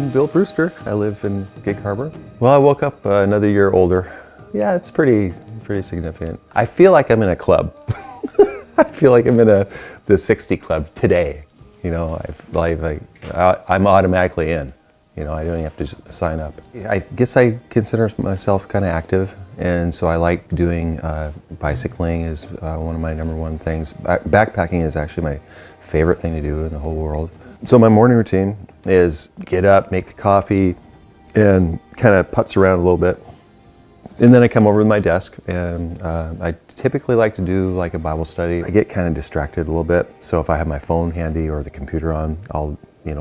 I'm Bill Brewster. I live in Gig Harbor. Well, I woke up another year older. Yeah, it's pretty significant. I feel like I'm in a club. I feel like I'm in the 60 club today. You know, I'm automatically in. You know, I don't have to sign up. I guess I consider myself kind of active, and so I like doing bicycling is one of my number one things. Backpacking is actually my favorite thing to do in the whole world. So my morning routine is get up, make the coffee, and kind of putz around a little bit. And then I come over to my desk, and I typically like to do like a Bible study. I get kind of distracted a little bit, so if I have my phone handy or the computer on, I'll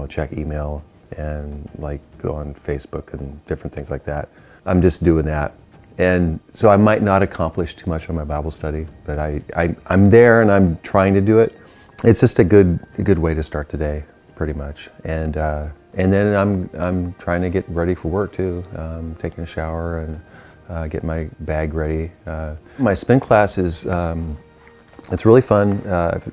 check email and like go on Facebook and different things like that. I'm just doing that. And so I might not accomplish too much on my Bible study, but I'm there and I'm trying to do it. It's just a good way to start the day, pretty much. And then I'm trying to get ready for work too. Taking a shower and get my bag ready. My spin class is it's really fun.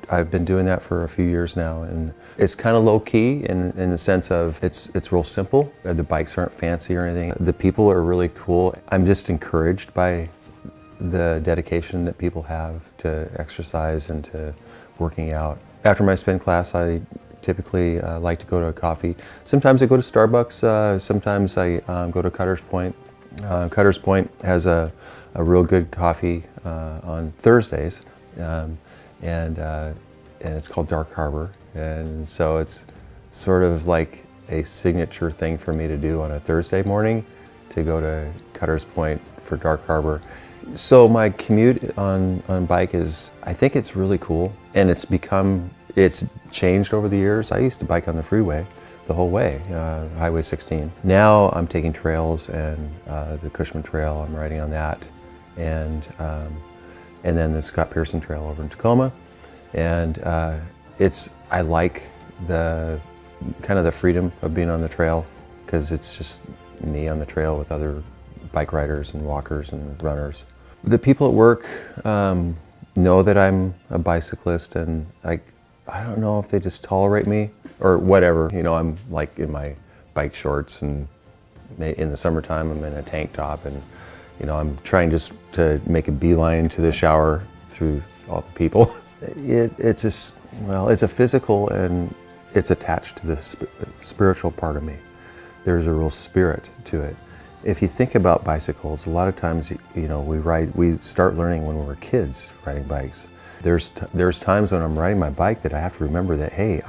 I've been doing that for a few years now, and it's kind of low key in the sense of it's real simple. The bikes aren't fancy or anything. The people are really cool. I'm just encouraged by the dedication that people have to exercise and to working out. After my spin class, I typically like to go to a coffee. Sometimes I go to Starbucks. Sometimes I go to Cutter's Point. Cutter's Point has a real good coffee on Thursdays. And it's called Dark Harbor, and so it's sort of like a signature thing for me to do on a Thursday morning, to go to Cutter's Point for Dark Harbor. So my commute on bike is, I think it's really cool, and it's changed over the years. I used to bike on the freeway the whole way, Highway 16. Now I'm taking trails, and the Cushman Trail, I'm riding on that, and then the Scott Pearson Trail over in Tacoma. And I like the kind of the freedom of being on the trail, because it's just me on the trail with other bike riders and walkers and runners. The people at work know that I'm a bicyclist, and I don't know if they just tolerate me or whatever. You know, I'm like in my bike shorts, and in the summertime I'm in a tank top, and you know, I'm trying just to make a beeline to the shower through all the people. It's a physical, and it's attached to the spiritual part of me. There's a real spirit to it. If you think about bicycles, a lot of times, you know, we start learning when we're kids riding bikes. There's times when I'm riding my bike that I have to remember that, hey,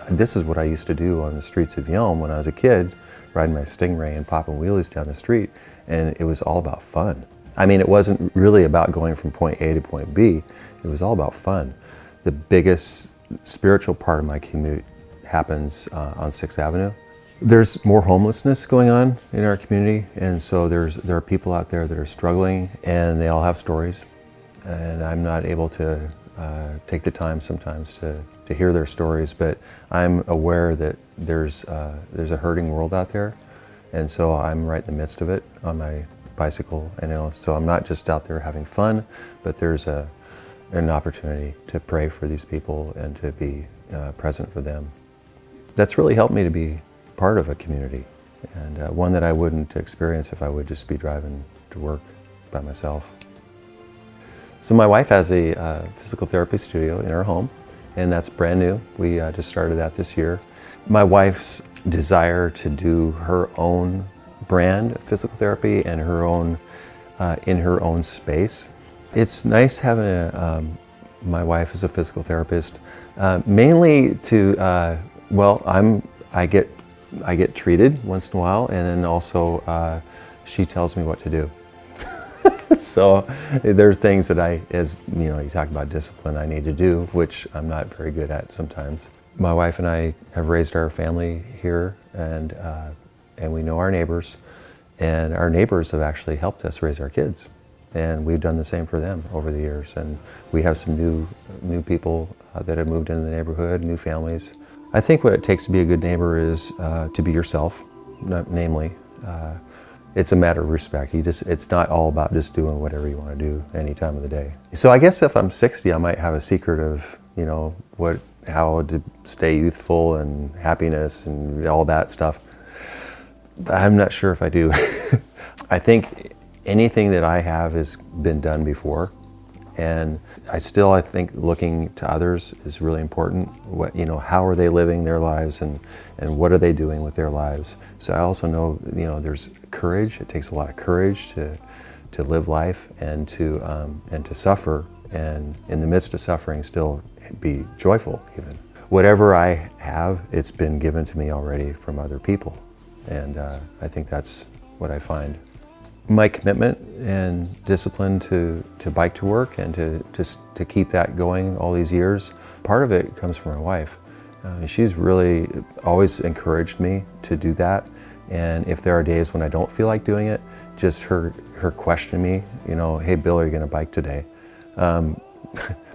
this is what I used to do on the streets of Yelm when I was a kid, riding my Stingray and popping wheelies down the street. And it was all about fun. I mean, it wasn't really about going from point A to point B. It was all about fun. The biggest spiritual part of my commute happens on 6th Avenue. There's more homelessness going on in our community, and so there are people out there that are struggling, and they all have stories. And I'm not able to take the time sometimes to hear their stories, but I'm aware that there's a hurting world out there. And so I'm right in the midst of it on my bicycle, and so I'm not just out there having fun, but there's an opportunity to pray for these people and to be present for them. That's really helped me to be part of a community, and one that I wouldn't experience if I would just be driving to work by myself. So my wife has a physical therapy studio in her home, and that's brand new. We just started that this year. My wife's desire to do her own brand of physical therapy and her own in her own space. It's nice having my wife as a physical therapist, mainly to I get treated once in a while, and then also she tells me what to do. So there's things that you talk about discipline, I need to do, which I'm not very good at sometimes. My wife and I have raised our family here, and we know our neighbors, and our neighbors have actually helped us raise our kids, and we've done the same for them over the years. And we have some new people that have moved into the neighborhood, new families. I think what it takes to be a good neighbor is to be yourself, namely. It's a matter of respect. It's not all about just doing whatever you want to do any time of the day. So I guess if I'm 60, I might have a secret of, what how to stay youthful and happiness and all that stuff. I'm not sure if I do. I think anything that I have has been done before, and I think looking to others is really important. What, how are they living their lives, and what are they doing with their lives? So I also know, there's courage. It takes a lot of courage to live life and to suffer, and in the midst of suffering still be joyful even. Whatever I have, it's been given to me already from other people, and I think that's what I find. My commitment and discipline to bike to work and to keep that going all these years, part of it comes from my wife. She's really always encouraged me to do that, and if there are days when I don't feel like doing it, just her questioning me, hey Bill, are you going to bike today?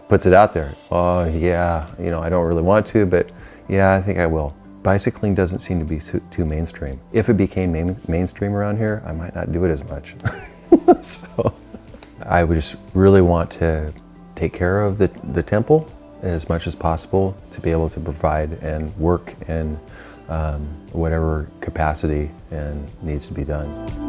Puts it out there. Oh yeah, I don't really want to, but yeah, I think I will. Bicycling doesn't seem to be too mainstream. If it became mainstream around here, I might not do it as much. So I would just really want to take care of the temple as much as possible to be able to provide and work in whatever capacity and needs to be done.